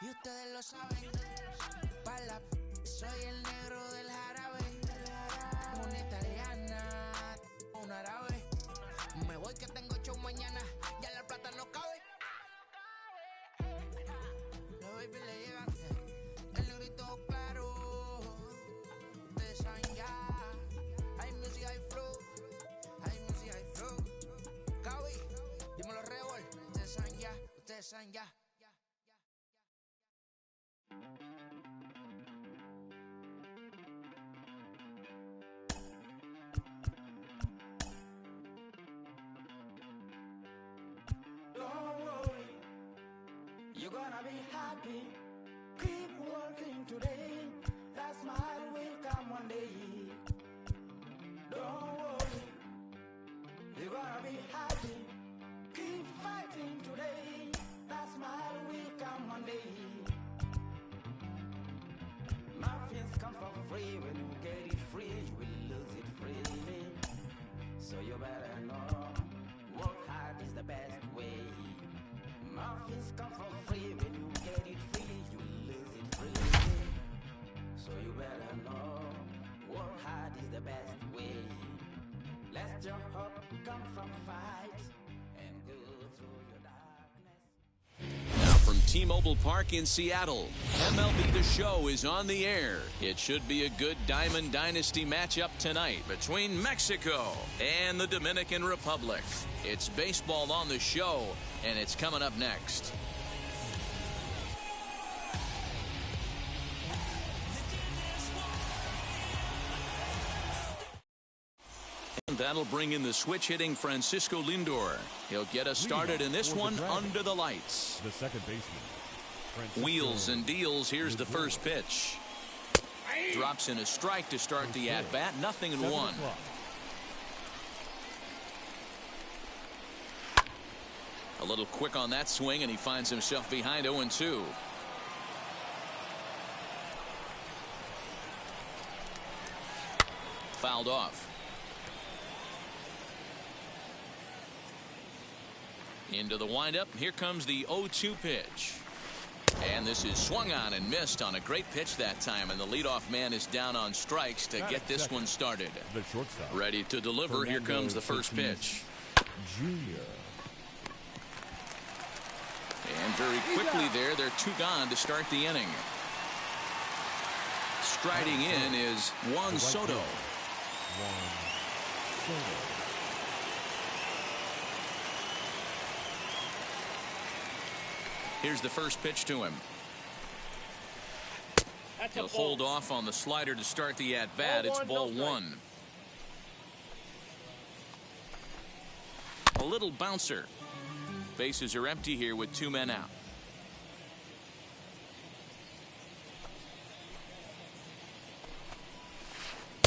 Y ustedes lo saben. Pala, soy el negro del jarabe. Una italiana, un árabe. Me voy que tengo show mañana. Ya la plata no cabe. Los baby le llegan. El negrito claro. Ustedes saben ya. Hay music, hay flow. Hay music, hay flow. Cabi, dímelo Rebol. Ustedes saben ya. Ustedes saben ya. You're gonna be happy. Keep working today. That smile will come one day. Don't worry. You're gonna be happy. Keep fighting today. That smile will come one day. Muffins come for free. When you get it free, you will lose it freely. So you better know. Work hard is the best way. Muffins come for free. When you get it free, you lose it freely. So you better know. Work hard is the best way. Let your hope come from fight and go through your darkness. Now from T-Mobile Park in Seattle, MLB The Show is on the air. It should be a good Diamond Dynasty matchup tonight between Mexico and the Dominican Republic. It's baseball on the show, and it's coming up next. And that'll bring in the switch-hitting Francisco Lindor. He'll get us started in this one under the lights. The second baseman. Wheels and deals. Here's the first pitch. Drops in a strike to start the at-bat. 0-1. A little quick on that swing, and he finds himself behind 0-2. Fouled off. Into the windup. Here comes the 0-2 pitch. And this is swung on and missed on a great pitch that time. And the leadoff man is down on strikes to get this one started. The shortstop. Ready to deliver. Here comes the first pitch. Junior. And very quickly there, they're 2 gone to start the inning. Striding in is Juan Soto. Here's the first pitch to him. He'll hold off on the slider to start the at-bat. It's ball 1. A little bouncer. Bases are empty here with 2 men out.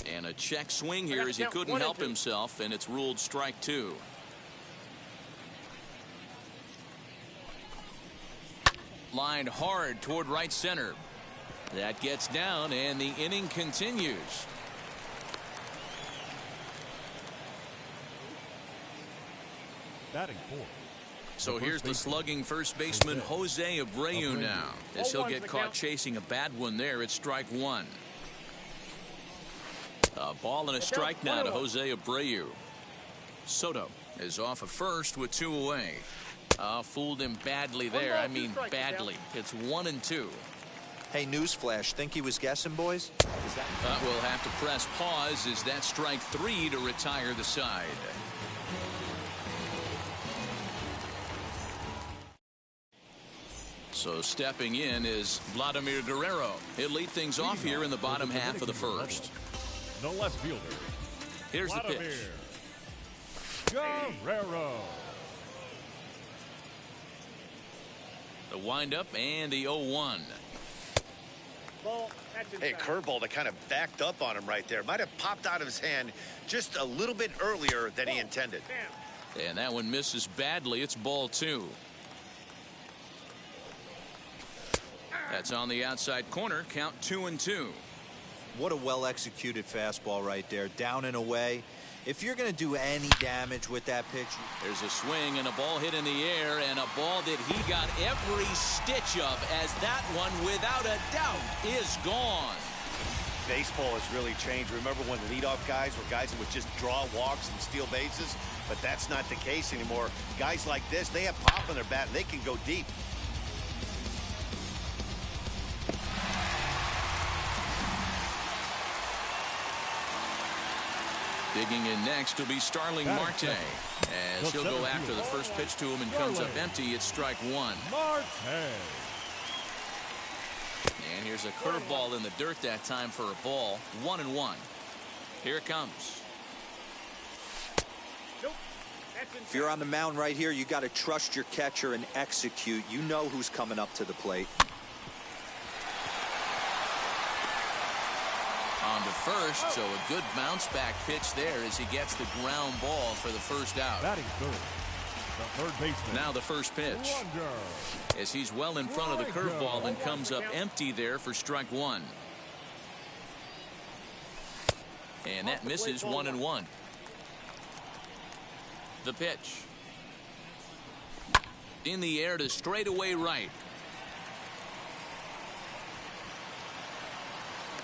And a check swing here as he couldn't help himself, and it's ruled strike 2. Lined hard toward right center. That gets down, and the inning continues. Batting 4. So here's the slugging first baseman Jose Abreu now, as he'll get caught chasing a bad one there. It's strike 1. A ball and a strike now to Jose Abreu. Soto is off of first with 2 away. Fooled him badly there. I mean badly. It's 1-2. Hey, newsflash, think he was guessing, boys? We'll have to press pause as that strike 3 to retire the side. So stepping in is Vladimir Guerrero. He'll lead things off here in the bottom half of the first. No less fielder. Here's the pitch. Guerrero. The windup and the 0-1. Hey, curveball that kind of backed up on him right there. Might have popped out of his hand just a little bit earlier than he intended. And that one misses badly. It's ball 2. That's on the outside corner. Count 2-2. What a well-executed fastball right there. Down and away. If you're going to do any damage with that pitch. There's a swing and a ball hit in the air, and a ball that he got every stitch of, as that one, without a doubt, is gone. Baseball has really changed. Remember when leadoff guys were guys that would just draw walks and steal bases? But that's not the case anymore. Guys like this, they have pop in their bat, and they can go deep. Digging in next will be Starling Marte, as he'll go after the first pitch to him and comes up empty. It's strike one. And here's a curveball in the dirt that time for a ball. 1-1. Here it comes. If you're on the mound right here, you got to trust your catcher and execute. You know who's coming up to the plate. On to first, so a good bounce back pitch there as he gets the ground ball for the first out. Batting third, the third baseman. Now the first pitch, as he's well in front of the curveball and comes up empty there for strike one. And that misses. 1-1. The pitch in the air to straightaway right.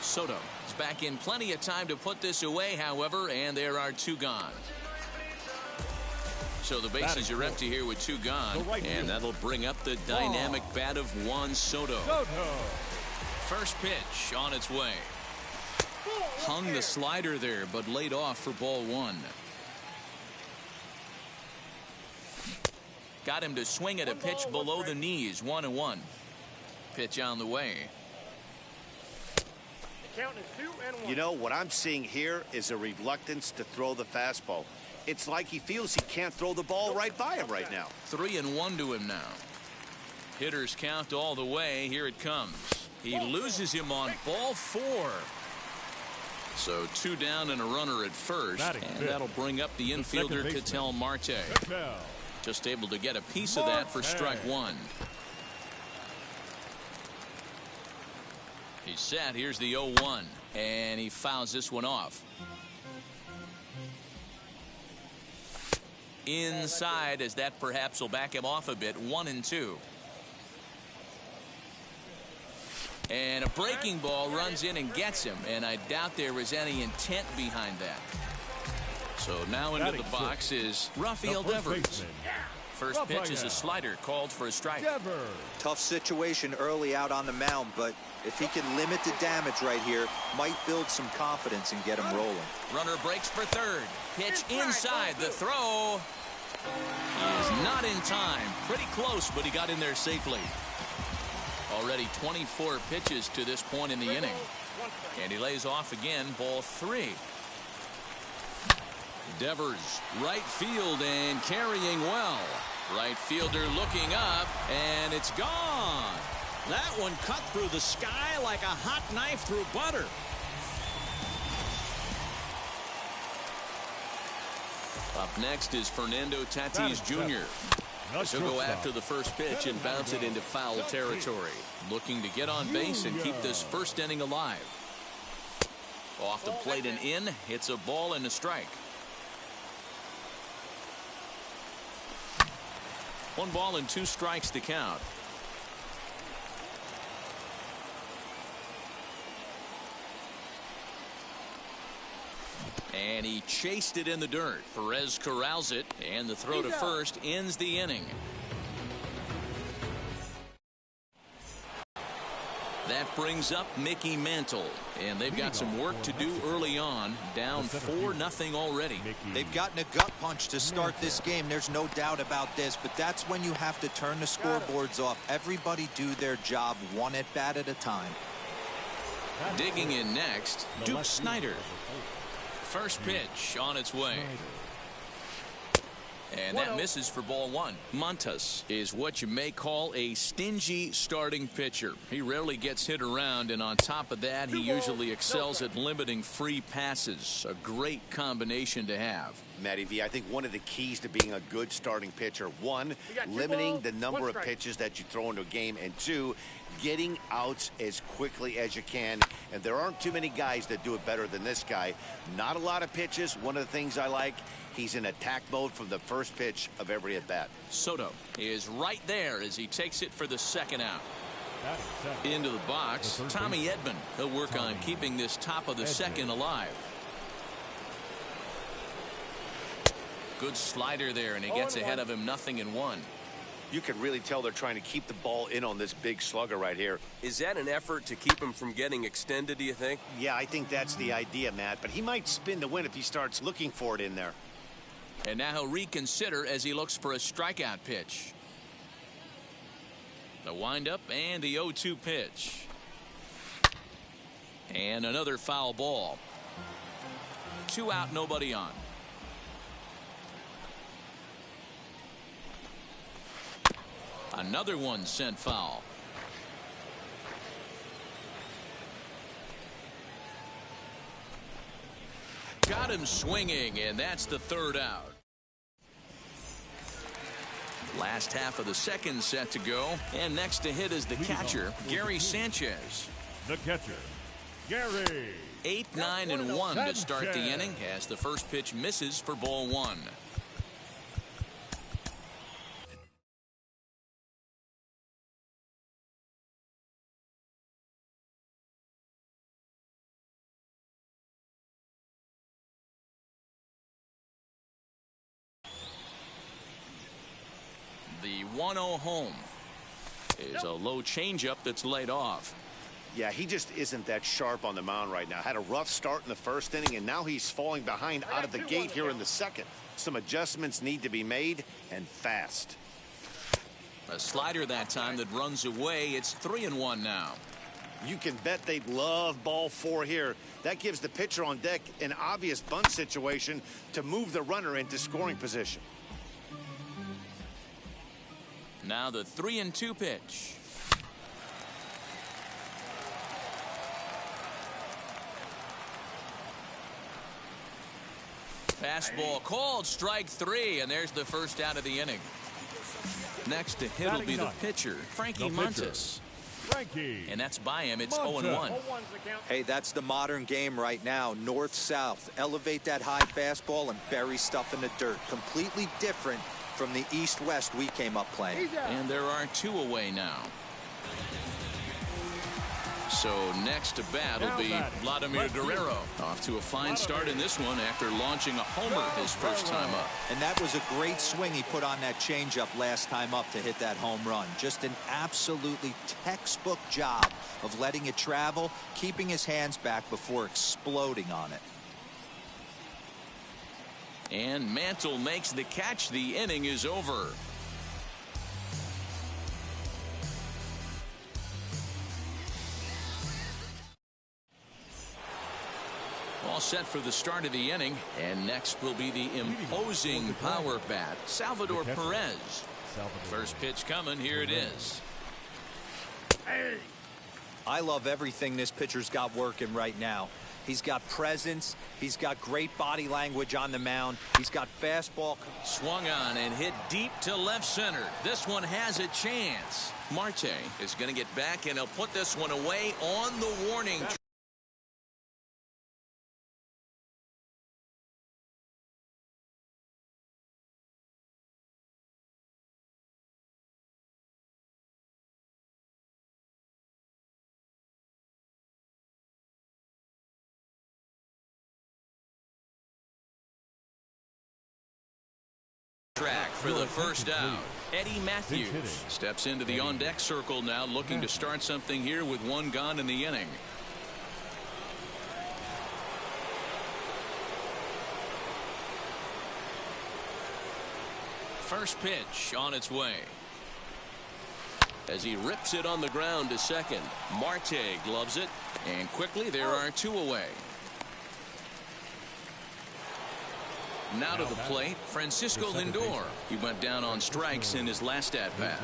Soto is back in plenty of time to put this away, however, and there are two gone. So the bases are empty here with two gone, and that'll bring up the dynamic bat of Juan Soto. First pitch on its way. Hung the slider there, but laid off for ball one. Got him to swing at a pitch below the knees. 1-1. Pitch on the way. You know, what I'm seeing here is a reluctance to throw the fastball. It's like he feels he can't throw the ball right by him right now. 3-1 to him now. Hitters count all the way. Here it comes. He loses him on ball four. So two down and a runner at first, and that'll bring up the infielder Ketel Marte. Just able to get a piece of that for strike one. He's set. Here's the 0-1, and he fouls this one off. Inside, as that perhaps will back him off a bit. 1-2. And a breaking ball runs in and gets him, and I doubt there was any intent behind that. So now into the box is Rafael Devers. First pitch is a slider called for a strike. Tough situation early out on the mound, but if he can limit the damage right here, might build some confidence and get him rolling. Runner breaks for third. Pitch inside. The throw is not in time. Pretty close, but he got in there safely. Already 24 pitches to this point in the inning. And he lays off again. Ball three. Devers, right field, and carrying well. Right fielder looking up, and it's gone. That one cut through the sky like a hot knife through butter. Up next is Fernando Tatis Jr. He'll go after the first pitch and bounce it into foul territory. Looking to get on base and keep this first inning alive. Off the plate and in. Hits a ball and a strike. 1 ball and 2 strikes to count. And he chased it in the dirt. Perez corrals it, and the throw to first ends the inning. That brings up Mickey Mantle, and they've got some work to do early on. Down 4-0 already. They've gotten a gut punch to start this game. There's no doubt about this, but that's when you have to turn the scoreboards off. Everybody do their job one at bat at a time. Digging in next, Duke Snider. First pitch on its way. And that misses for ball one. Montas is what you may call a stingy starting pitcher. He rarely gets hit around, and on top of that, he usually excels at limiting free passes. A great combination to have. Matty V. I think one of the keys to being a good starting pitcher, one, limiting the number of pitches that you throw into a game, and two, getting outs as quickly as you can. And there aren't too many guys that do it better than this guy. Not a lot of pitches. One of the things I like, he's in attack mode from the first pitch of every at-bat. Soto is right there as he takes it for the second out. Into the box, Tommy Edman. He'll work on keeping this top of the second alive. Good slider there, and he gets ahead of him, 0-1. You can really tell they're trying to keep the ball in on this big slugger right here. Is that an effort to keep him from getting extended, do you think? Yeah, I think that's the idea, Matt. But he might spin to win if he starts looking for it in there. And now he'll reconsider as he looks for a strikeout pitch. The windup and the 0-2 pitch. And another foul ball. 2 out, nobody on. Another one sent foul. Got him swinging, and that's the 3rd out. Last half of the second set to go, and next to hit is the catcher, Gary Sanchez. The catcher, Gary. 8, 9, and 1 to start the inning as the first pitch misses for ball 1. The 1-0 home is a low changeup that's laid off. Yeah, he just isn't that sharp on the mound right now. Had a rough start in the first inning, and now he's falling behind out of the gate here in the second. Some adjustments need to be made, and fast. A slider that time that runs away. It's 3-1 now. You can bet they'd love ball 4 here. That gives the pitcher on deck an obvious bunt situation to move the runner into scoring position. Now the 3-2 pitch. Fastball called, strike 3, and there's the first out of the inning. Next to hit will be the pitcher, Frankie Montes. And that's by him. It's 0-1. Hey, that's the modern game right now. North-south. Elevate that high fastball and bury stuff in the dirt. Completely different from the east-west we came up playing. And there are 2 away now. So next to bat will be Vladimir Guerrero. Off to a fine start in this one after launching a homer his first time up. And that was a great swing he put on that changeup last time up to hit that home run. Just an absolutely textbook job of letting it travel, keeping his hands back before exploding on it. And Mantle makes the catch. The inning is over. All set for the start of the inning, and next will be the imposing power bat, Salvador Perez. First pitch coming. Here it is. I love everything this pitcher's got working right now. He's got presence. He's got great body language on the mound. He's got fastball. Swung on and hit deep to left center. This one has a chance. Marte is going to get back, and he'll put this one away on the warning track. For the first out. Eddie Matthews steps into the on-deck circle now, looking to start something here with 1 gone in the inning. First pitch on its way. As he rips it on the ground to second, Marte gloves it, and quickly there are 2 away. Now to the plate, Francisco Lindor. He went down on strikes in his last at-bat.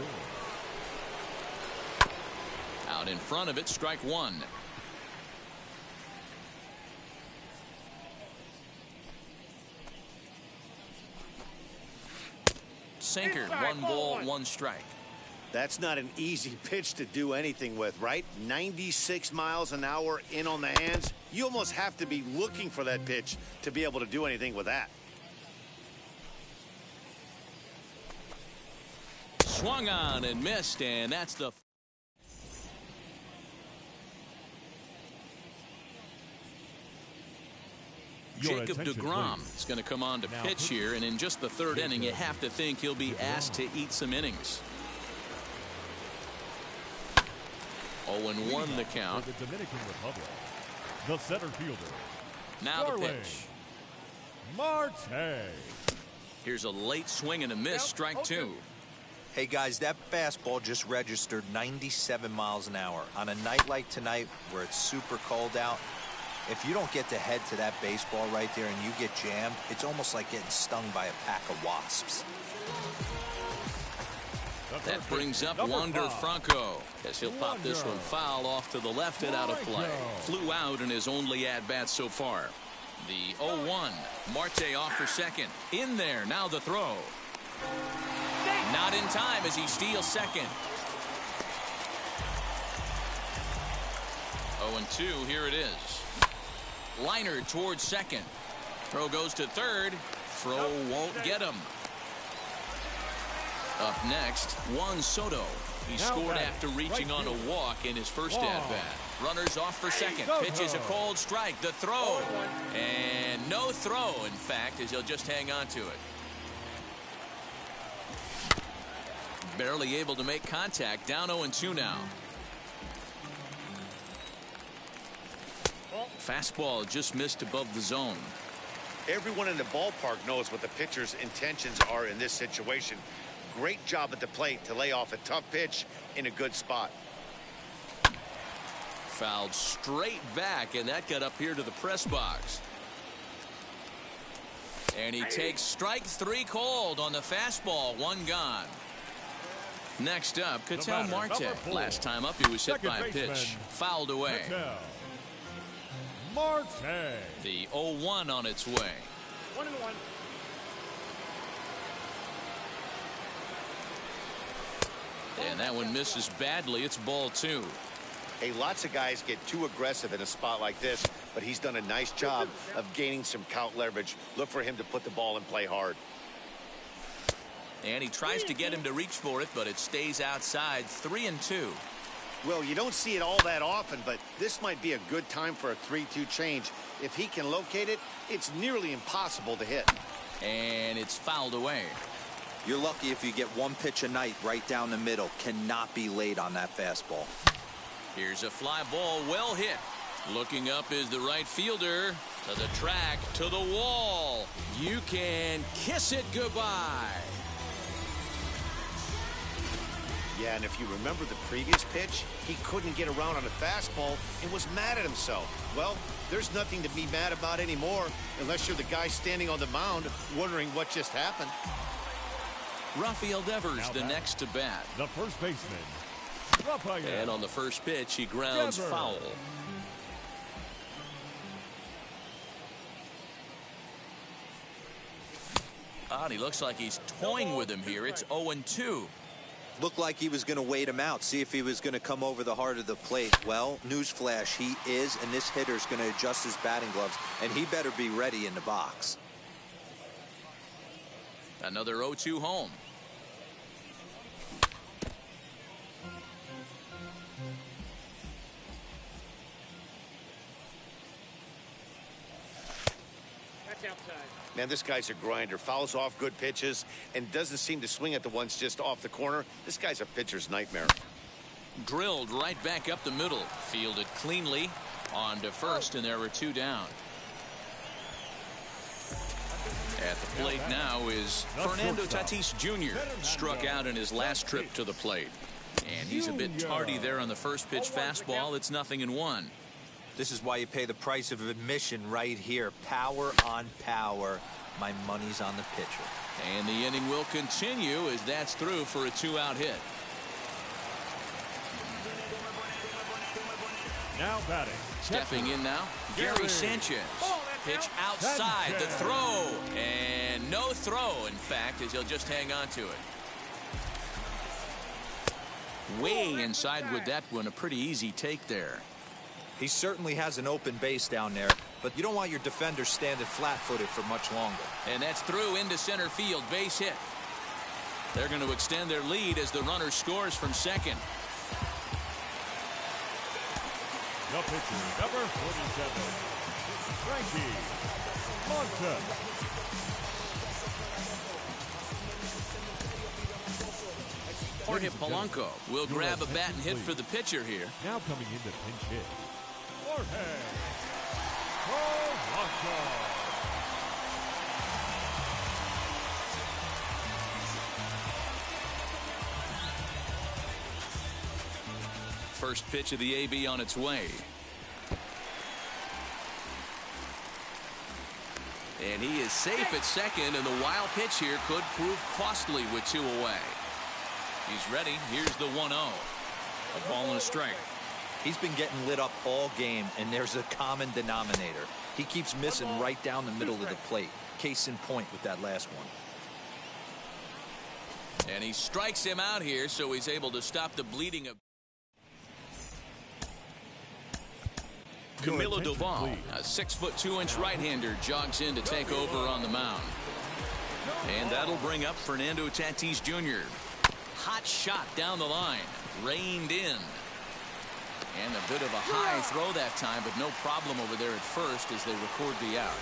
Out in front of it, strike 1. Sinker, 1 ball, 1 strike. That's not an easy pitch to do anything with, right? 96 miles an hour in on the hands. You almost have to be looking for that pitch to be able to do anything with that. Swung on and missed, and that's the... Jacob deGrom is going to come on to pitch here, and in just the 3rd inning, you have to think he'll be asked to eat some innings. 0-1 the count. The Dominican Republic, the center fielder. Now the pitch. Marte. Here's a late swing and a miss, strike 2. Hey guys, that fastball just registered 97 miles an hour. On a night like tonight where it's super cold out, if you don't get to head to that baseball right there and you get jammed, it's almost like getting stung by a pack of wasps. That brings up Wander Franco as he'll pop this one foul off to the left and out of play. Flew out in his only at-bat so far. The 0-1. Marte off for second. In there, now the throw. Not in time as he steals second. 0-2, here it is. Liner towards second. Throw goes to third. Throw won't get him. Up next, Juan Soto. He scored after reaching on a walk in his first at-bat. Runners off for second. Pitch is a called strike. The throw. And no throw, in fact, as he'll just hang on to it. Barely able to make contact. Down 0-2 now. Fastball just missed above the zone. Everyone in the ballpark knows what the pitcher's intentions are in this situation. Great job at the plate to lay off a tough pitch in a good spot. Fouled straight back, and that got up here to the press box. And he takes strike 3 called on the fastball. 1 gone. Next up, Ketel Marte. Last time up, he was hit by a pitch. Fouled away. Marte. The 0-1 on its way. 1-1. And that one misses badly. It's ball 2. Hey, lots of guys get too aggressive in a spot like this, but he's done a nice job of gaining some count leverage. Look for him to put the ball and play hard. And he tries to get him to reach for it, but it stays outside. 3-2. Well, you don't see it all that often, but this might be a good time for a 3-2 change. If he can locate it, it's nearly impossible to hit. And it's fouled away. You're lucky if you get 1 pitch a night right down the middle. Cannot be late on that fastball. Here's a fly ball, well hit. Looking up is the right fielder. To the track, to the wall. You can kiss it goodbye. Yeah, and if you remember the previous pitch, he couldn't get around on a fastball and was mad at himself. Well, there's nothing to be mad about anymore unless you're the guy standing on the mound wondering what just happened. Rafael Devers the next to bat. The first baseman, Rafael. And on the first pitch, he grounds Devers. foul. And he looks like he's toying with him here. It's 0-2. Looked like he was going to wait him out, see if he was going to come over the heart of the plate. Well, newsflash, he is, and this hitter's going to adjust his batting gloves, and he better be ready in the box. Another 0-2 home. Man, this guy's a grinder. Fouls off good pitches and doesn't seem to swing at the ones just off the corner. This guy's a pitcher's nightmare. Drilled right back up the middle. Fielded cleanly on to first, and there were 2 down. At the plate now is Fernando Tatis Jr. Struck out in his last trip to the plate. And he's a bit tardy there on the first pitch fastball. It's 0-1. This is why you pay the price of admission right here. Power on power. My money's on the pitcher. And the inning will continue as that's through for a 2-out hit. Now batting. Stepping in now, Gary Sanchez. Pitch outside, the throw, and no throw, in fact, as he'll just hang on to it. Way inside with that one, a pretty easy take there. He certainly has an open base down there, but you don't want your defender standing flat-footed for much longer. And that's through into center field, base hit. They're going to extend their lead as the runner scores from second. The pitcher, number 47, Frankie Montas. Jorge Polanco will grab a bat and hit for the pitcher here. Now coming in to pinch hit, Jorge Polanco. First pitch of the AB on its way. And he is safe at second, and the wild pitch here could prove costly with 2 away. He's ready. Here's the 1-0. A ball and a strike. He's been getting lit up all game, and there's a common denominator. He keeps missing right down the middle of the plate. Case in point with that last one. And he strikes him out here, so he's able to stop the bleeding of Camilo Doval, a 6'2" right-hander, jogs in to take over on the mound. And that'll bring up Fernando Tatis Jr. Hot shot down the line, reined in. And a bit of a high throw that time, but no problem over there at first as they record the out.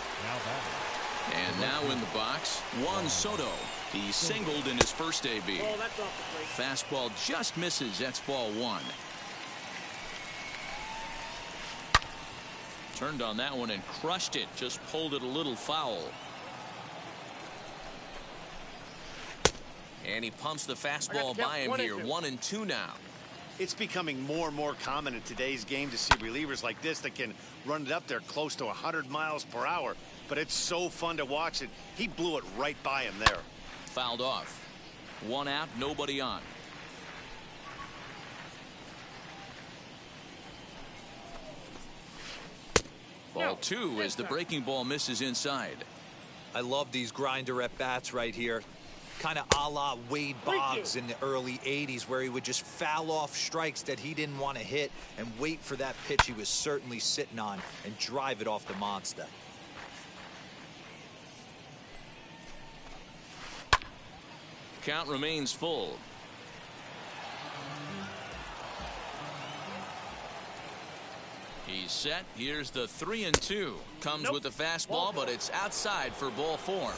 And now in the box, Juan Soto. He singled in his first AB. Fastball just misses. That's ball 1. Turned on that one and crushed it. Just pulled it a little foul. And he pumps the fastball by him here. 1-2 now. It's becoming more and more common in today's game to see relievers like this that can run it up there close to 100 miles per hour. But it's so fun to watch it. He blew it right by him there. Fouled off. 1 out, nobody on. Ball 2 as the breaking ball misses inside. I love these grinder at bats right here. Kind of a la Wade Boggs in the early 80s, where he would just foul off strikes that he didn't want to hit and wait for that pitch he was certainly sitting on and drive it off the monster. Count remains full. He's set. Here's the 3-2. Comes with the fastball, but it's outside for ball 4.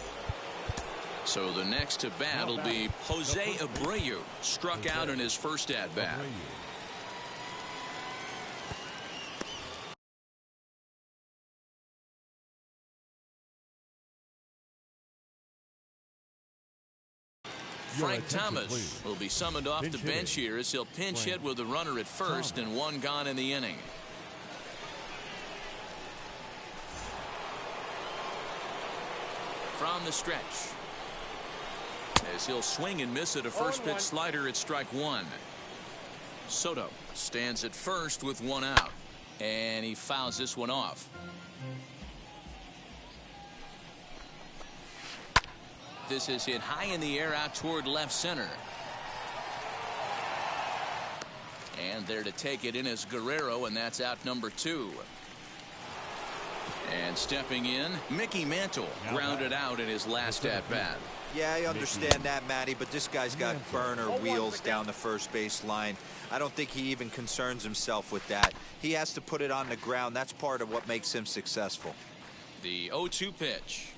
So the next to bat will be Jose Abreu. Struck out in his first at bat. Frank Thomas will be summoned off the bench here as he'll pinch hit with a runner at first and 1 gone in the inning. From the stretch, as he'll swing and miss at a first pitch slider at strike 1. Soto stands at first with 1 out, and he fouls this one off. This is hit high in the air out toward left center. And there to take it in is Guerrero, and that's out number 2. And stepping in, Mickey Mantle grounded out in his last at bat. Yeah, I understand that, Matty, but this guy's got burner wheels down the first base line. I don't think he even concerns himself with that. He has to put it on the ground. That's part of what makes him successful. The 0-2 pitch.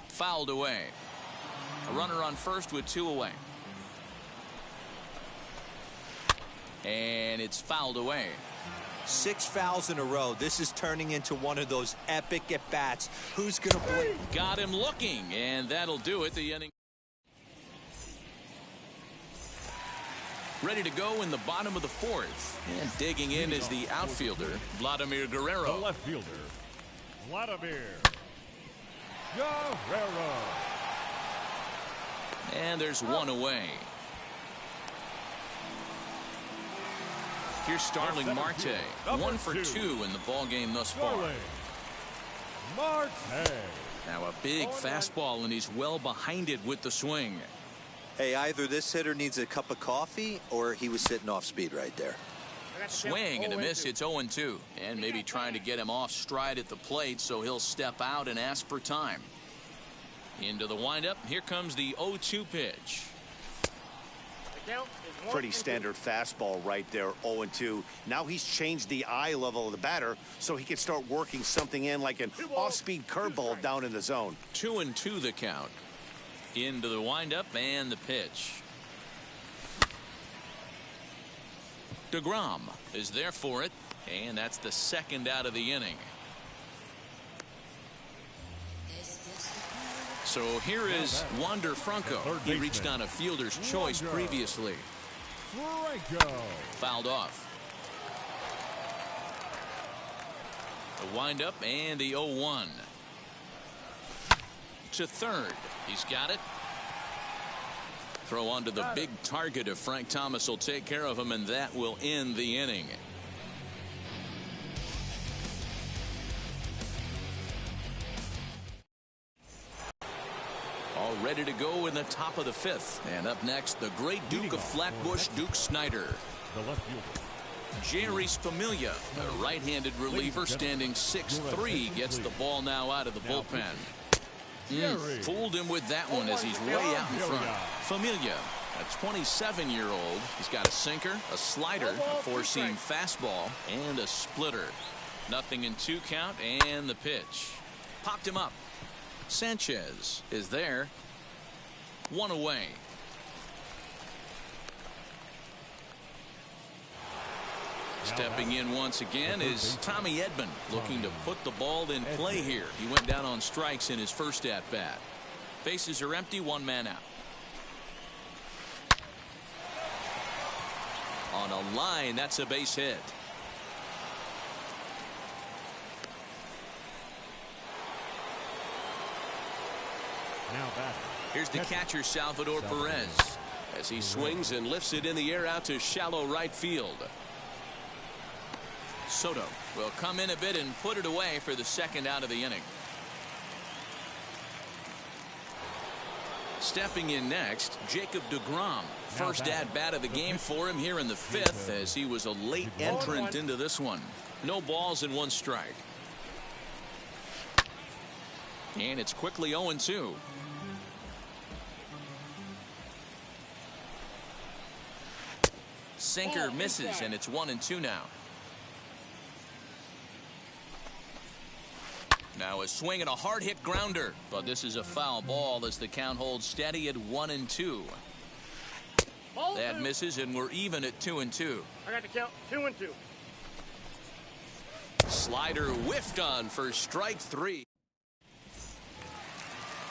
Fouled away. A runner on first with 2 away. And it's fouled away. 6 fouls in a row. This is turning into one of those epic at-bats. Who's going to blink? Got him looking, and that'll do it. The inning. Ready to go in the bottom of the fourth. And digging in is the outfielder, Vladimir The Guerrero. left fielder, Vladimir Guerrero. And there's one away. Here's Starling Marte, 1 for 2 in the ball game thus far. Starling Marte. Now a big fastball, and he's well behind it with the swing. Hey, either this hitter needs a cup of coffee or he was sitting off speed right there. Swing and a miss. It's 0-2. And maybe trying to get him off stride at the plate, so he'll step out and ask for time. Into the windup. Here comes the 0-2 pitch. Pretty standard fastball right there, 0-2. Now he's changed the eye level of the batter so he can start working something in like an off-speed curveball down in the zone. 2-2 the count. Into the windup and the pitch. DeGrom is there for it, and that's the second out of the inning. So here is Wander Franco. He reached on a fielder's choice previously. Franco. Fouled off. The windup and the 0-1. To third. He's got it. Throw onto the big target of Frank Thomas will take care of him, and that will end the inning. All ready to go in the top of the fifth. And up next, the great Duke of Flatbush, Duke Snyder. The left fielder, Jerry Spamiglia, a right-handed reliever standing 6'3", gets the ball now out of the bullpen. Fooled him with that one as he's way out in front. Familia, a 27-year-old. He's got a sinker, a slider, a four-seam fastball, and a splitter. 0-2 count, and the pitch. Popped him up. Sanchez is there. One away. Stepping in once again is Tommy Edman, looking to put the ball in play here. He went down on strikes in his first at-bat. Bases are empty, one man out. On a line, that's a base hit. now batting. Here's the catcher, Salvador Perez, as he swings and lifts it in the air out to shallow right field. Soto will come in a bit and put it away for the second out of the inning. Stepping in next, Jacob DeGrom. First at-bat of the game for him here in the fifth, as he was a late entrant into this one. No balls and one strike. And it's quickly 0-2. Sinker misses, and it's 1-2 now. Now a swing and a hard hit grounder, but this is a foul ball as the count holds steady at 1-2. That misses, and we're even at 2-2. I got the count 2-2. Slider whiffed on for strike three.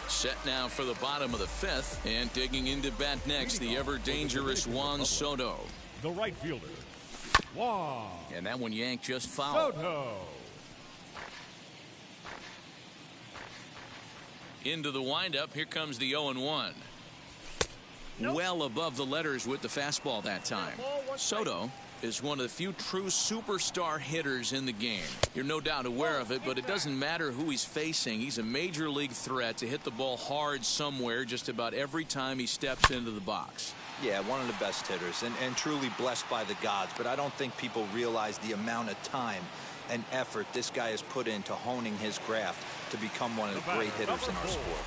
Set now for the bottom of the fifth, and digging into bat next, the ever dangerous Juan Soto. The right fielder, Juan. And that one yanked just foul. Soto. Into the windup, here comes the 0-1. Well above the letters with the fastball that time. Soto is one of the few true superstar hitters in the game. You're no doubt aware of it, but it doesn't matter who he's facing. He's a major league threat to hit the ball hard somewhere just about every time he steps into the box. Yeah, one of the best hitters and truly blessed by the gods, but I don't think people realize the amount of time and effort this guy has put into honing his craft to become one of the great hitters in our sport.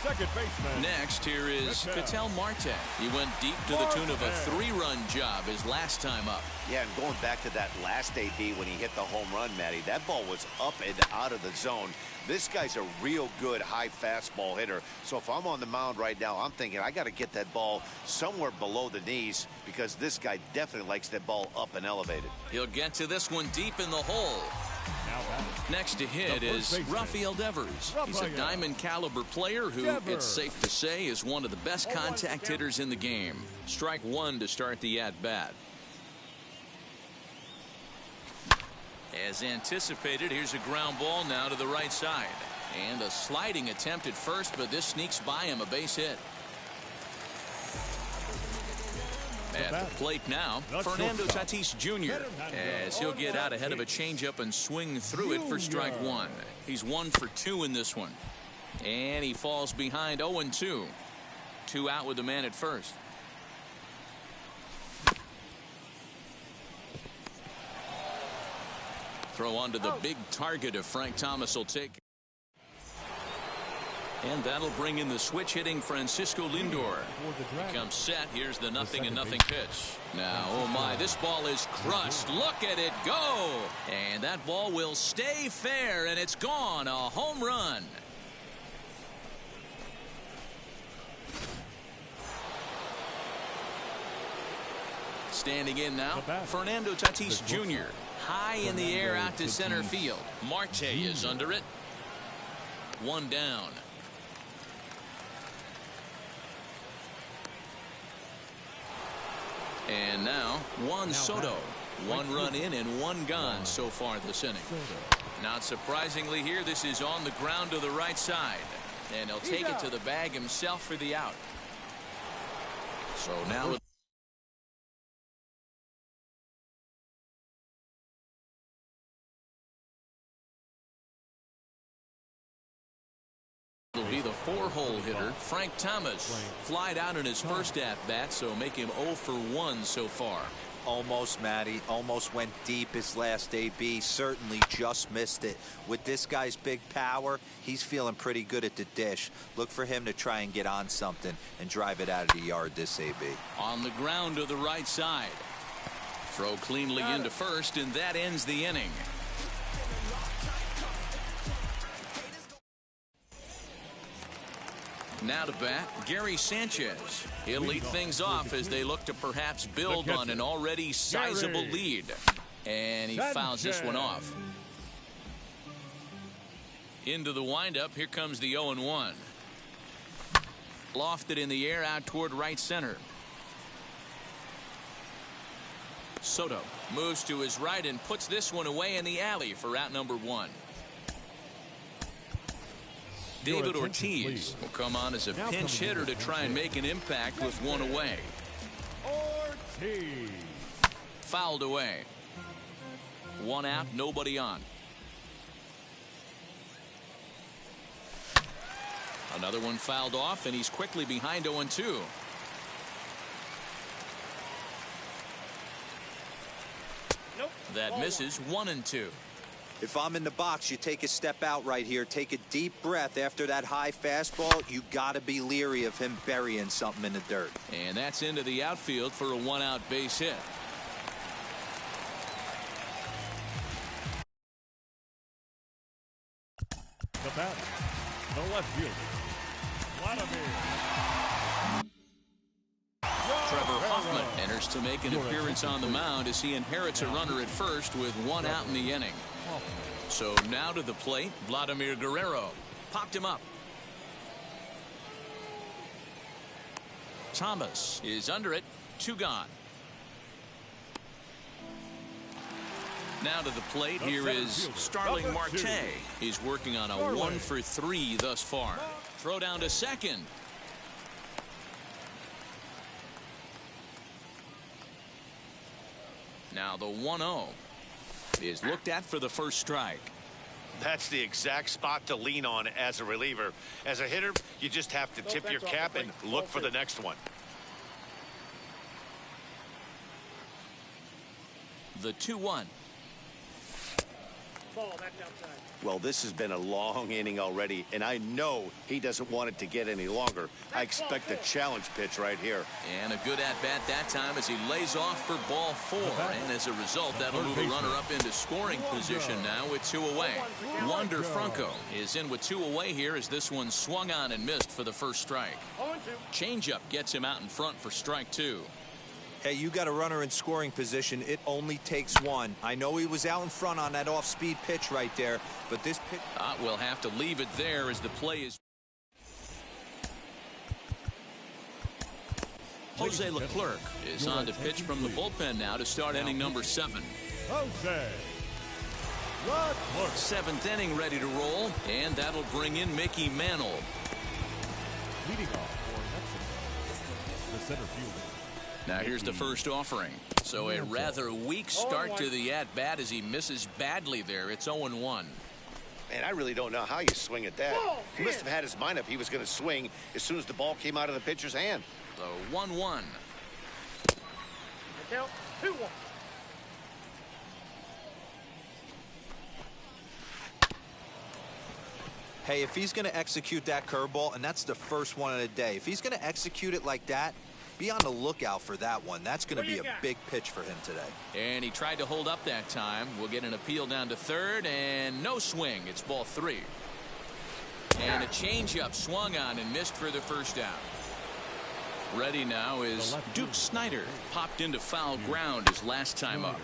Second baseman. Next, here is Ketel Marte. He went deep to the tune of a 3-run job his last time up. Yeah, and going back to that last AB when he hit the home run, Matty, that ball was up and out of the zone. This guy's a real good high fastball hitter. So if I'm on the mound right now, I'm thinking I got to get that ball somewhere below the knees because this guy definitely likes that ball up and elevated. He'll get to this one deep in the hole. Now batting. Next to hit is Rafael Devers. He's a diamond caliber player who, it's safe to say, is one of the best contact hitters in the game. Strike one to start the at-bat. As anticipated, here's a ground ball now to the right side. And a sliding attempt at first, but this sneaks by him, a base hit. At the plate now, Fernando Tatis Jr. as he'll get out ahead of a changeup and swing through it for strike one. He's 1 for 2 in this one. And he falls behind 0-2. 2 out with the man at first. Throw onto the big target if Frank Thomas will take. And that'll bring in the switch hitting Francisco Lindor. He comes set. Here's the 0-0 pitch. Now, oh my, this ball is crushed. Look at it go. And that ball will stay fair, and it's gone. A home run. Standing in now, Fernando Tatis Jr. High in the air out to center field. Marte is under it. 1 down. And now Juan Soto. 1 run in and 1 gone so far this inning. Not surprisingly here, this is on the ground to the right side. And he'll take it to the bag himself for the out. So now it'll be the 4-hole hitter, Frank Thomas. Flied out in his first at-bat, so make him 0 for 1 so far. Almost, Matty. Almost went deep his last AB. Certainly just missed it. With this guy's big power, he's feeling pretty good at the dish. Look for him to try and get on something and drive it out of the yard this AB. On the ground to the right side. Throw cleanly into first, and that ends the inning. Now to bat, Gary Sanchez. He'll lead things off as they look to perhaps build on an already sizable lead. And he fouls this one off. Into the windup, here comes the 0-1. Lofted in the air out toward right center. Soto moves to his right and puts this one away in the alley for out number 1. David Ortiz will come on as a pinch hitter to try and make an impact with 1 away. Ortiz. Fouled away. 1 out, nobody on. Another one fouled off, and he's quickly behind 0-2. That misses. 1-2. If I'm in the box, you take a step out right here. Take a deep breath after that high fastball. You got to be leery of him burying something in the dirt. And that's into the outfield for a 1-out base hit. The batter, the left fielder, Vladimir. Trevor Hoffman enters to make an appearance on the mound as he inherits a runner at first with 1 out in the inning. So now to the plate, Vladimir Guerrero. Popped him up. Thomas is under it. 2 gone. Now to the plate, here is Starling Marte. He's working on a 1 for 3 thus far. Throw down to second. Now the 1-0 is looked at for the first strike. That's the exact spot to lean on as a reliever. As a hitter, you just have to tip your cap and look for the next one. The 2-1. Well, this has been a long inning already, and I know he doesn't want it to get any longer. I expect a challenge pitch right here. And a good at-bat that time as he lays off for ball 4. And as a result, that'll move a runner up into scoring position now with 2 away. Wander Franco is in with 2 away here as this one swung on and missed for the first strike. Changeup gets him out in front for strike 2. Hey, you got a runner in scoring position. It only takes one. I know he was out in front on that off-speed pitch right there, but this pitch... We'll have to leave it there as the play is... Jose Leclerc is on to pitch from the bullpen now to start inning number 7. Jose Leclerc. 7th inning ready to roll, and that'll bring in Mickey Mantle. Leading off for Mexico, the center fielder. Now here's the first offering. So a rather weak start to the at-bat as he misses badly there. It's 0-1. Man, I really don't know how you swing at that. He must have had his mind up he was going to swing as soon as the ball came out of the pitcher's hand. So 1-1. 2-1. Hey, if he's going to execute that curveball, and that's the first one of the day, if he's going to execute it like that, be on the lookout for that one. That's going to be a big pitch for him today. And he tried to hold up that time. We'll get an appeal down to third, and no swing. It's ball 3. And a changeup swung on and missed for the first out. Ready now is Duke Snider. Popped into foul ground his last time up.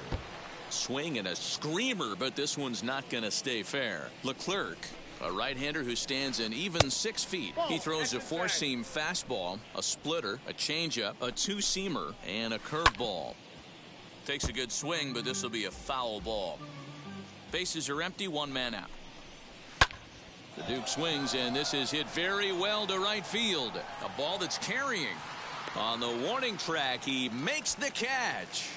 Swing and a screamer, but this one's not going to stay fair. Leclerc, a right-hander who stands an even 6 feet. He throws a 4-seam fastball, a splitter, a changeup, a 2-seamer, and a curveball. Takes a good swing, but this will be a foul ball. Bases are empty, 1 man out. The Duke swings, and this is hit very well to right field. A ball that's carrying. On the warning track, he makes the catch.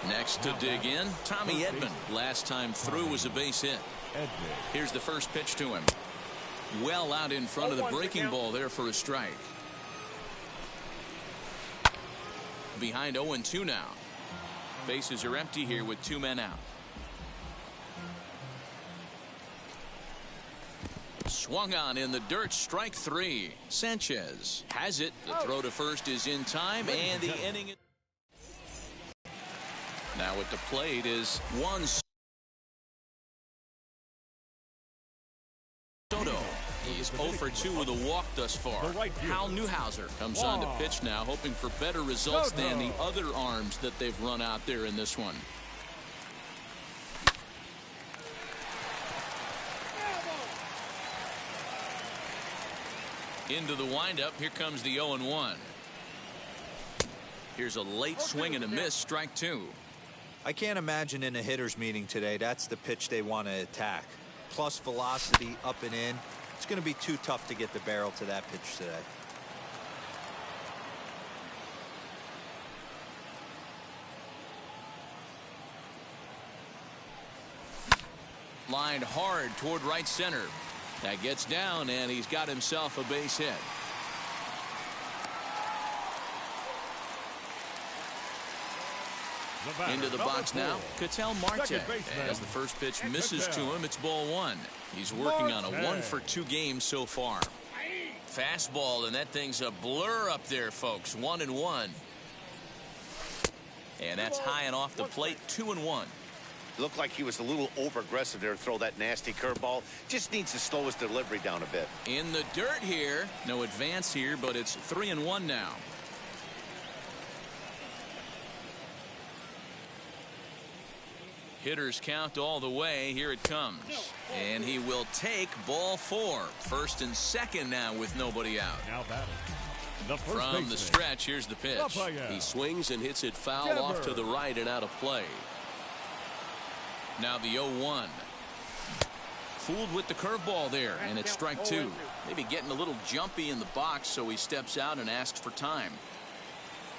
Next to dig in, Tommy Edman. Last time through was a base hit. Here's the first pitch to him. Well out in front of the breaking ball there for a strike. Behind 0-2 now. Bases are empty here with 2 men out. Swung on in the dirt, strike 3. Sanchez has it. The throw to first is in time, and the inning. Now at the plate is one. Soto. He's 0 for 2 with a walk thus far. Hal Newhouser comes on to pitch now, hoping for better results than the other arms that they've run out there in this one. Into the windup. Here comes the 0-1. Here's a late swing and a miss, strike 2. I can't imagine in a hitter's meeting today that's the pitch they want to attack. Plus velocity up and in. It's going to be too tough to get the barrel to that pitch today. Lined hard toward right center. That gets down, and he's got himself a base hit. Into the box now, Ketel Marte. As the first pitch misses to him, it's ball 1. He's working on a 1 for 2 game so far. Fastball, and that thing's a blur up there, folks. 1-1. And that's high and off the plate, 2-1. Looked like he was a little over-aggressive there to throw that nasty curveball. Just needs to slow his delivery down a bit. In the dirt here. No advance here, but it's 3-1 now. Hitters count all the way. Here it comes. And he will take ball 4. First and second now with nobody out. Now batting. The first From baseman. the stretch, here's the pitch. He swings and hits it foul off to the right and out of play. Now the 0-1. Fooled with the curveball there, and it's strike 2. Maybe getting a little jumpy in the box, so he steps out and asks for time.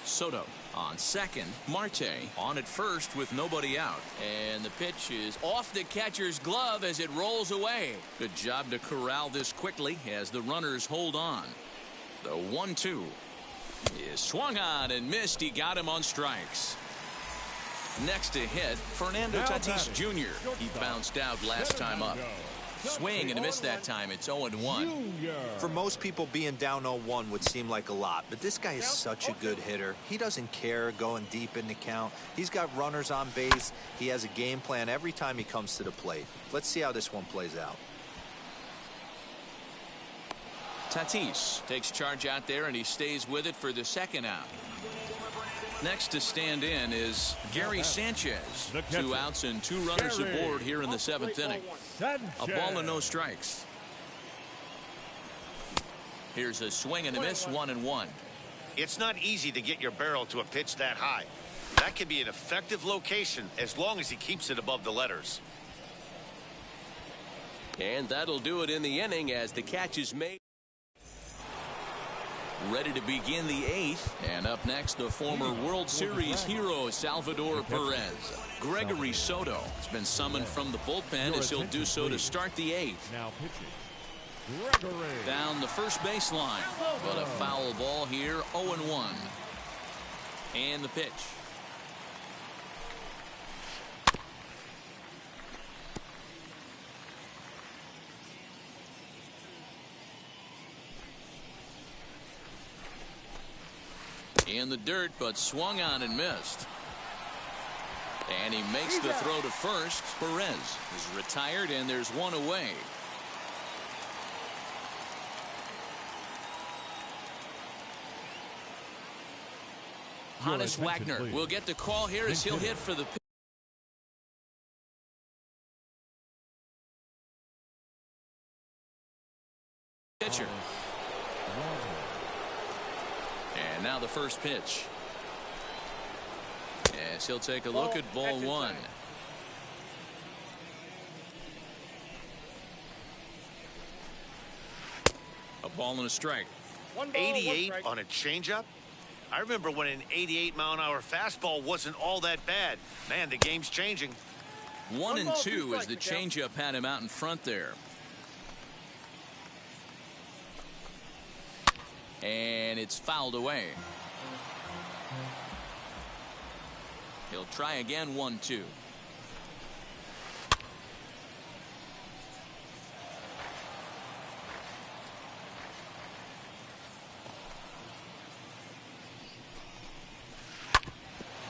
Soto on second. Marte on at first with nobody out. And the pitch is off the catcher's glove as it rolls away. Good job to corral this quickly as the runners hold on. The 1-2 is swung on and missed. He got him on strikes. Next to hit, Fernando Tatis Jr. He bounced out last time up. Swing and a miss that time. It's 0-1. For most people, being down 0-1 would seem like a lot, but this guy is such a good hitter. He doesn't care going deep in the count. He's got runners on base. He has a game plan every time he comes to the plate. Let's see how this one plays out. Tatis takes charge out there, and he stays with it for the second out. Next to stand in is Gary Sanchez. 2 outs and 2 runners aboard here in the 7th inning. A ball and no strikes. Here's a swing and a miss, 1-1. It's not easy to get your barrel to a pitch that high. That can be an effective location as long as he keeps it above the letters. And that'll do it in the inning as the catch is made. Ready to begin the 8th. And up next, the former World Series hero, Salvador Perez. Gregory Soto has been summoned from the bullpen as he'll do so to start the 8th. Now pitching, Gregory. Down the first baseline. But a foul ball here, 0-1. And the pitch. In the dirt, but swung on and missed. And he makes the throw to first. Perez is retired, and there's one away. Hannes Wagner will get the call here as he'll hit for the pitcher. And now the first pitch. Yes, he'll take a look at ball 1. A ball and a strike. 88 on a changeup? I remember when an 88-mile-an-hour fastball wasn't all that bad. Man, the game's changing. 1-2 as the changeup had him out in front there. And it's fouled away. He'll try again, 1-2.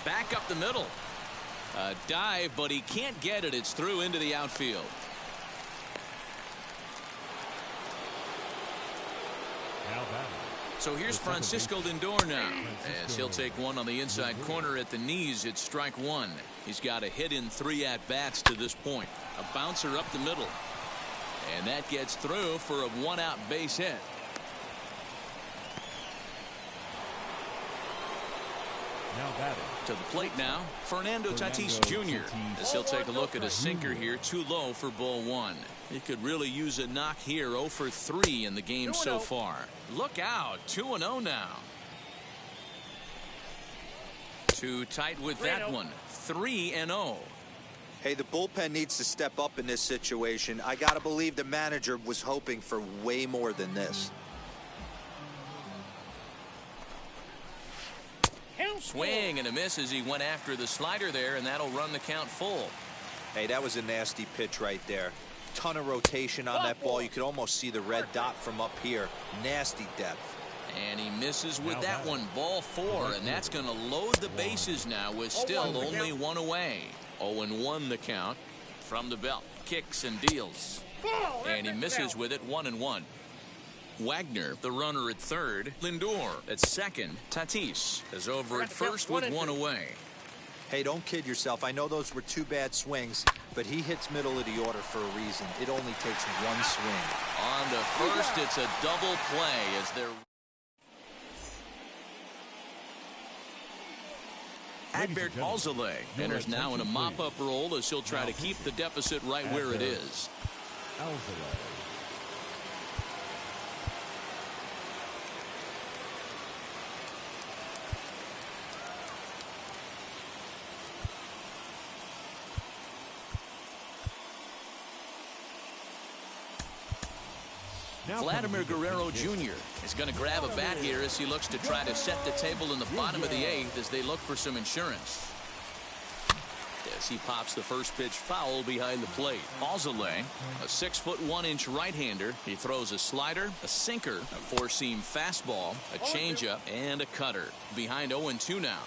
Back up the middle. A dive, but he can't get it. It's through into the outfield. So here's Francisco Lindor now, as he'll take one on the inside corner at the knees. It's strike 1. He's got a hit in 3 at-bats to this point. A bouncer up the middle. And that gets through for a 1-out base hit. Now batting. To the plate now, Fernando Tatis Jr. as he'll take a look at a sinker here, too low for ball 1. He could really use a knock here. 0 for 3 in the game so far. Look out, 2-0 now. Too tight with that one. 3-0. Hey, the bullpen needs to step up in this situation. I gotta believe the manager was hoping for way more than this. Swing and a miss as he went after the slider there, and that'll run the count full. Hey, that was a nasty pitch right there. Ton of rotation on that ball. You could almost see the red dot from up here. Nasty depth. And he misses with that one. Ball 4, and that's going to load the bases now with still only 1 away. 0-1 the count from the belt. Kicks and deals. And he misses with it. 1-1. Wagner, the runner at third. Lindor at second. Tatis is over at first with 1 away. Hey, don't kid yourself. I know those were 2 bad swings, but he hits middle of the order for a reason. It only takes 1 swing. On to first, it's a double play as they're... Adbert Alzolay enters now in a mop-up role as he'll try to keep the deficit right where it is. Alzolay. Vladimir Guerrero Jr. is going to grab a bat here as he looks to try to set the table in the bottom of the 8th as they look for some insurance. As he pops the first pitch foul behind the plate. Alzolay, a 6'1" right-hander. He throws a slider, a sinker, a 4-seam fastball, a changeup, and a cutter. Behind 0-2 now.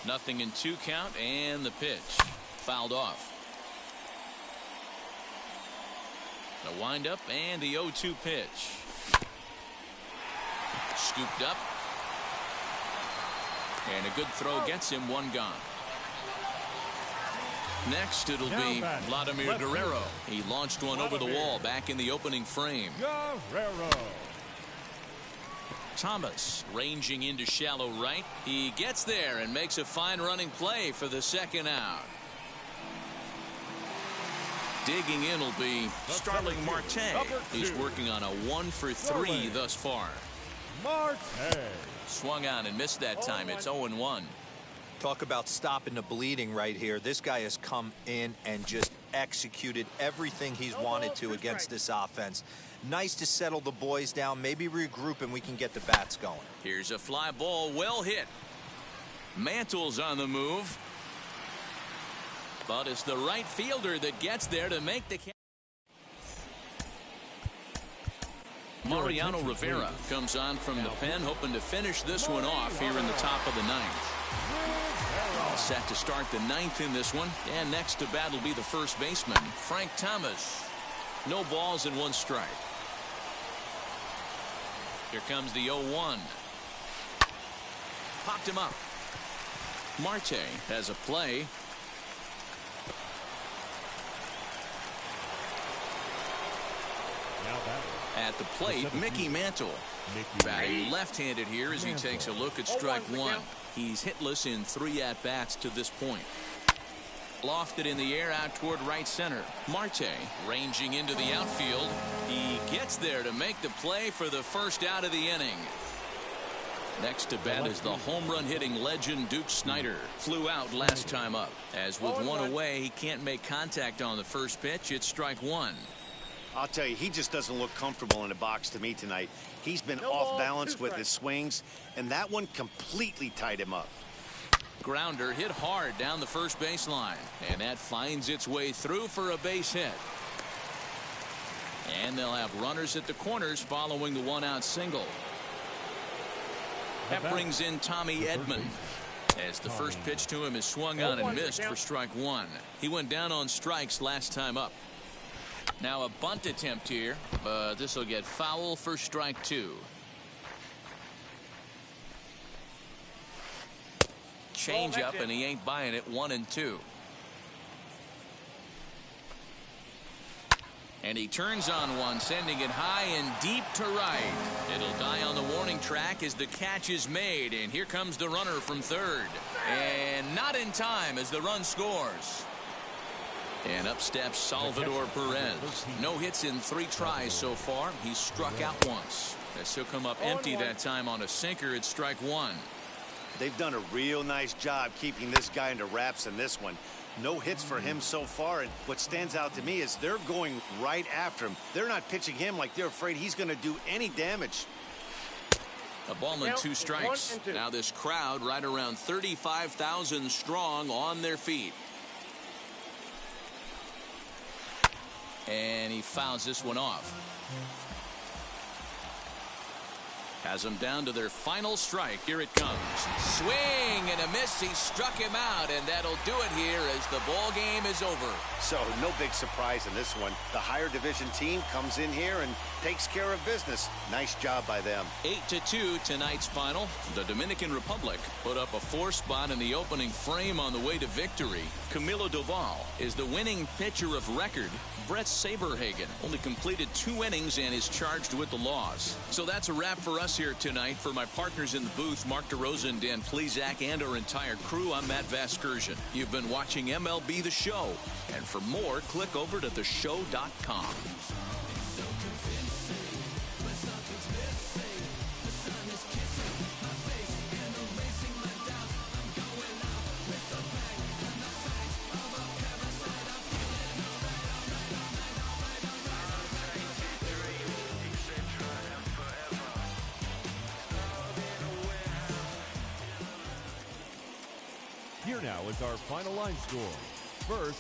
0-2 count, and the pitch fouled off. The windup and the 0-2 pitch. Scooped up. And a good throw gets him one gone. Next, it'll be Vladimir Guerrero. He launched one over the wall back in the opening frame. Guerrero. Thomas ranging into shallow right. He gets there and makes a fine running play for the second out. Digging in will be Starling Marte. He's working on a 1-for-3 thus far. Marte. Swung on and missed that time. It's 0-1. Talk about stopping the bleeding right here. This guy has come in and just executed everything he's wanted to against this offense. Nice to settle the boys down, maybe regroup, and we can get the bats going. Here's a fly ball, well hit. Mantle's on the move. But it's the right fielder that gets there to make the catch. Mariano Rivera comes on from the pen, hoping to finish this one off here in the top of the ninth. All set to start the ninth in this one. And next to bat will be the first baseman, Frank Thomas. No balls and one strike. Here comes the 0-1. Popped him up. Marte has a play. At the plate, Mickey Mantle. Batting left-handed here as he takes a look at strike one. He's hitless in 3 at-bats to this point. Lofted in the air out toward right center. Marte ranging into the outfield. He gets there to make the play for the first out of the inning. Next to bat is the home run hitting legend Duke Snider. Flew out last time up. As with one away, he can't make contact on the first pitch. It's strike one. I'll tell you, he just doesn't look comfortable in the box to me tonight. He's been off balance with his swings, and that one completely tied him up. Grounder hit hard down the first baseline, and that finds its way through for a base hit. And they'll have runners at the corners following the 1-out single. That brings in Tommy Edman, as the first pitch to him is swung on and missed for strike one. He went down on strikes last time up. Now a bunt attempt here, but this will get foul for strike two. Change up, and he ain't buying it. 1-2. And he turns on one, sending it high and deep to right. It'll die on the warning track as the catch is made, and here comes the runner from third. And not in time as the run scores. And up steps Salvador Perez. No hits in 3 tries so far. He's struck out once. As he'll come up empty that time on a sinker. It's strike one. They've done a real nice job keeping this guy under wraps in this one. No hits for him so far, and what stands out to me is they're going right after him. They're not pitching him like they're afraid he's going to do any damage. A ball and 2 strikes. Now this crowd right around 35,000 strong on their feet. And he fouls this one off. Has them down to their final strike. Here it comes. Swing and a miss. He struck him out, and that'll do it here as the ball game is over. So no big surprise in this one. The higher division team comes in here and takes care of business. Nice job by them. 8-2 tonight's final. The Dominican Republic put up a 4 spot in the opening frame on the way to victory. Camilo Doval is the winning pitcher of record. Brett Saberhagen only completed 2 innings and is charged with the loss. So that's a wrap for us here tonight. For my partners in the booth, Mark DeRosa and Dan Plesac, and our entire crew, I'm Matt Vasgersian. You've been watching MLB The Show. And for more, click over to theshow.com. Here now is our final line score. First,